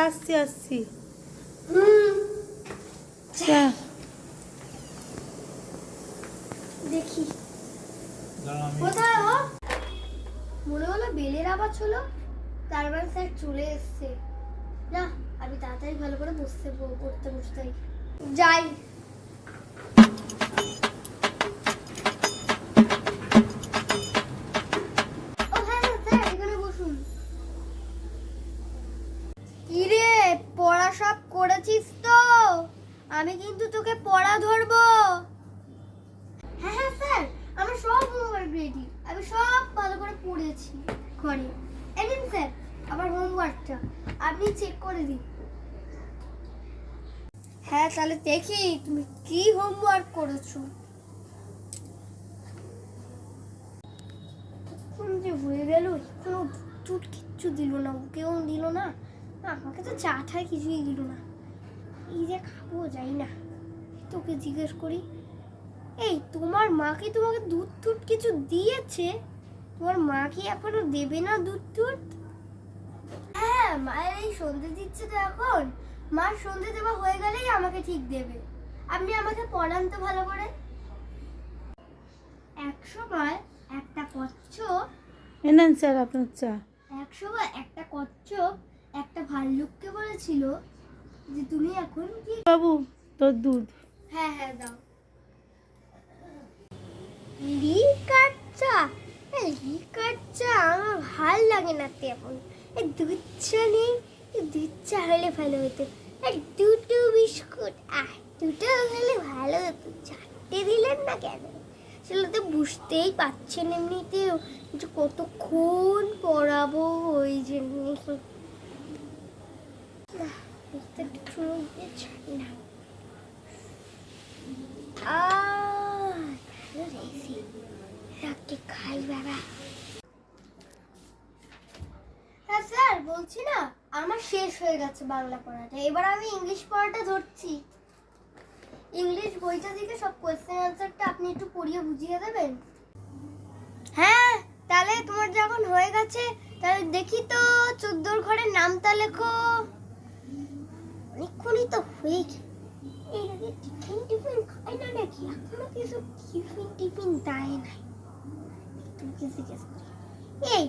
আসছি আসছি। দেখি কোথায় ও, মনে হলো বেলের আওয়াজ হলো, তার মানে স্যার চলে এসছে। না, আমি তাড়াতাড়ি ভালো করে পড়তে বসতে যাই। ও হ্যাঁ হ্যাঁ স্যার, এখানে বসুন। কিরে, পড়া সব করেছিস তো? আমি কিন্তু তোকে পড়া ধরবো। হ্যাঁ হ্যাঁ স্যার, আমার সব হোমওয়ার্ক রেডি, আমি সব ভালো করে পড়েছি ঘরে। এই নিন স্যার আমার হোমওয়ার্কটা, আপনি চেক করে দিন। হ্যাঁ তাহলে দেখি তুমি কি হোমওয়ার্ক করেছো। কোন যে হয়ে গেল, কোনো দুধ কিচ্ছু দিল না, ওকেও দিল না, আমাকে তো চা ঠায় কিছুই দিল না। এই যে খাবো যাই না, তোকে জিজ্ঞেস করি, এই তোমার মা কি তোমাকে দুধ টুধ কিছু দিয়েছে? তোমার মা কি এখনো দেবে না দুধ টুধ? হ্যাঁ, মায়ের এই সন্ধে দিচ্ছে তো এখন, মা সন্ধে দেওয়া হয়ে গেলেই আমাকে ঠিক দেবে। আপনি আমাকে পড়ান তো ভালো করে। এক সময় একটা কচ্ছপ, এনেন স্যার আপনার চা। এক সময় একটা কচ্ছপ একটা ভাল্লুককে বলেছিল যে তুমি এখন কি। বাবু তোর দুধ। হ্যাঁ হ্যাঁ দাও। লিকাচ্চা, লিকাচ্চা আমার ভাল লাগে না তেমন। এই দুধ চা নেই, দুধ চা হলে ভালো হতো। আর দুটো বিস্কুট, দুটো হলে ভালো হতো, চারটে দিলেন না কেন? সেগুলো তো বুঝতেই পারছেন এমনিতেও যে কতক্ষণ পড়াবো ওই জন্য। খাই বাবা। হ্যাঁ স্যার, বলছি না আমার শেষ হয়ে গেছে বাংলা পড়াটা, এবার আমি ইংলিশ পড়াটা ধরছি। ইংলিশ বইটা থেকে সব কোয়েশ্চেন আনসারটা আপনি একটু পড়িয়ে বুঝিয়ে দেবেন? হ্যাঁ, তাহলে তোমার যখন হয়ে গেছে তাহলে দেখি তো 14 ঘরের নামটা লেখো। অনেকক্ষণই তো হয়ে গেছে। এই আগে টিফিন খাই না নাকি, এখনো কিছু টিফিন দেয় নাই। তুমি কি জিজ্ঞেস করি, এই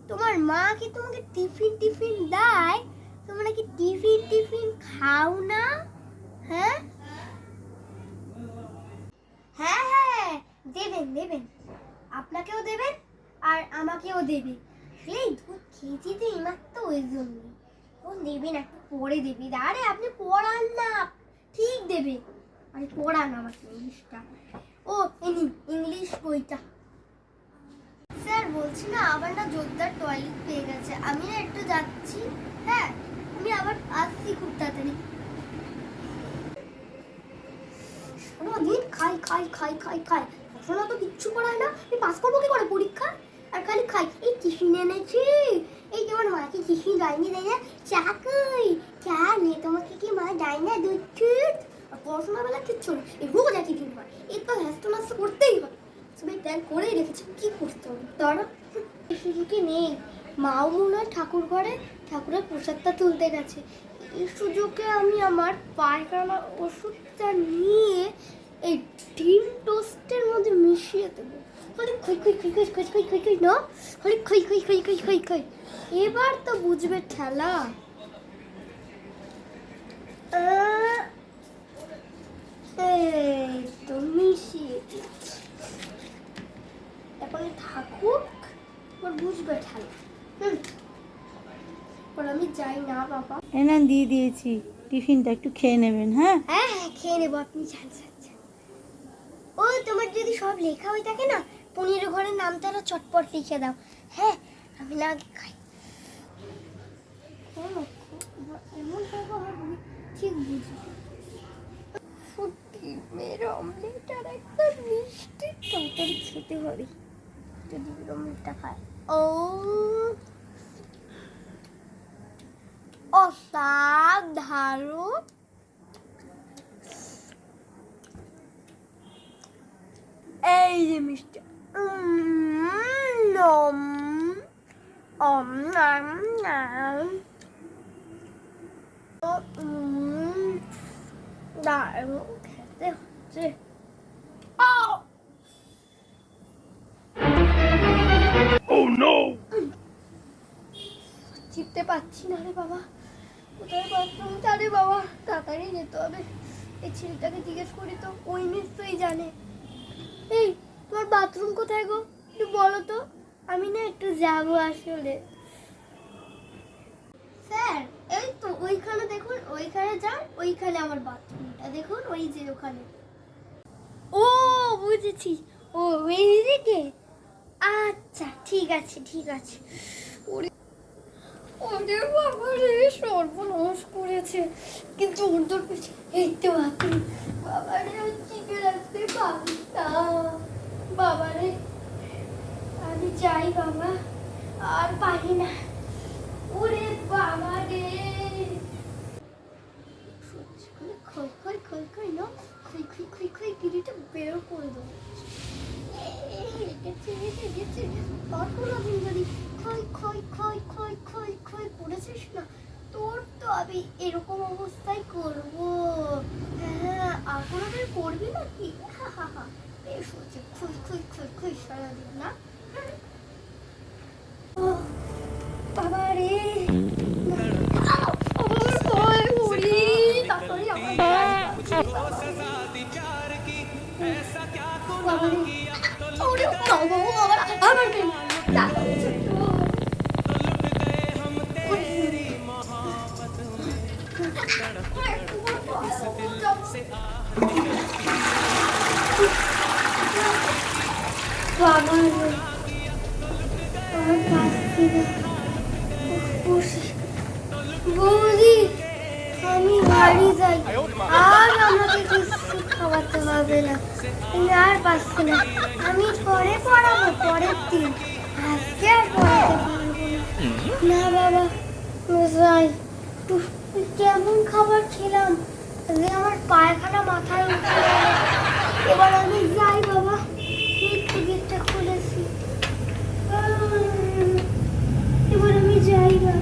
তোমার মা কি তোমাকে টিফিন দেয়? তোমরা কি টিফিন খাও না? হ্যাঁ হ্যাঁ হ্যাঁ, দেবেন, আপনাকেও দেবেন আর আমাকেও দেবে। এই দুধ খেয়েছি তো এইমাত্র, ওই জন্য ও দেবে না, একটু পরে দেবে। আরে আপনি পড়ান না, ঠিক দেবে। আরে পড়ান আমাকে ইংলিশটা। ও ইংলিশ বইটা। স্যার বলছি না, আবার না জোরদার টয়লেট পেয়ে গেছে, আমি না একটু যাচ্ছি। হ্যাঁ, আমি আবার আসছি খুব তাড়াতাড়ি। সারাদিন খাই, পড়াশোনা তো কিচ্ছু করায় না, আমি পাস করবো কি করে পরীক্ষা? আর খালি খাই। এই টিফিন এনেছি, এই তোমার মা কি টিফিন দেয়নি? চা কই? চা নেই তোমাকে কি মা দেয় না দুধ টুধ? আর পড়াশোনা বেলা কিচ্ছু না, এই রোজ একই টিফিন হয়, এই তো হ্যাস্ত নাস্ত করতেই হয়। সবাই প্ল্যান করেই রেখেছে, কি করতে হবে তারা। সুযোগে নেই, মাও মনে হয় ঠাকুর ঘরে ঠাকুরের প্রসাদটা তুলতে গেছে। এই সুযোগে আমি আমার পায়খানা ওষুধটা নিয়ে এই ডিম টোস্টের মধ্যে মিশিয়ে দেবো। না, খই। এবার তো বুঝবে ঠেলা। এই তো মিশিয়ে দিচ্ছি, এখন থাকুক, এবার বুঝবে ঠেলা। আমি যাই না বাবা। এনেন দিয়ে দিয়েছি, টিফিনটা একটু খেয়ে নেবেন। হ্যাঁ হ্যাঁ হ্যাঁ, খেয়ে নেবো, আপনি যান। ও তোমার যদি সব লেখা হয়ে থাকে না, 15 ঘরের নামটা চটপট লিখে দাও। হ্যাঁ, আমি না আগে খাই। এমন হবে ঠিক বুঝি। ডিমের অমলেট আর একটা মিষ্টি তরকারি খেতে হবে, যদি অমলেটটা খায়। ও অসাধারণ। এই যে মিষ্টি, নম, নাম, দাঁড়ানো খেতে হচ্ছে। চিপতে পারছি না রে বাবা, কোথায় বাথরুমটা রে বাবা, তাড়াতাড়ি যেতে হবে। এই ছেলেটাকে জিজ্ঞেস করি তো, ওই নিশ্চয়ই জানে। এই তোমার বাথরুম কোথায় গো, একটু বলো তো, আমি না একটু যাবো আসলে। স্যার এই তো ওইখানে দেখুন, ওইখানে যান, ওইখানে আমার বাথরুমটা দেখুন, ওই যে ওখানে। ও বুঝেছি, ও ওইদিকে, আচ্ছা ঠিক আছে ঠিক আছে। ওরে ওরে বাবা রে, সর্বনাশ করেছে। কিন্তু ওর পিছনে এই তো বাথরুম, বাবা রে চিপে রাখতে পারি না। বাবা রে আমি যাই বাবা, আর পারি না। ওরে বাবা রে, খই খই খই খই না, খই খই খই খই গিরিটা বের করে দেবো। আর কোনোদিন যদি খই খই খই খই খই খই করেছিস না, তোর তো আমি এরকম অবস্থায় করবো। হ্যাঁ আর কোনোদিন করবি নাকি? হা হা হা, বেশ হচ্ছে, খই খই খই খই সারাদিন না। বাবা রে, বৌদি আমি বাড়ি যাই, আর আমাকে কিছু খাওয়াতে হবে না, আমি আর পাচ্ছি না। আমি পরে পড়াবো, পরের দিন, আজকে আর পড়াতে পারবো না। না বাবা যাই, কেমন খাবার খেলাম যে আমার পায়খানা মাথায় উঠে গেল। এবার আমি যাই বাবা, একটু গেটটা খুলেছি, এবার আমি যাই বাবা।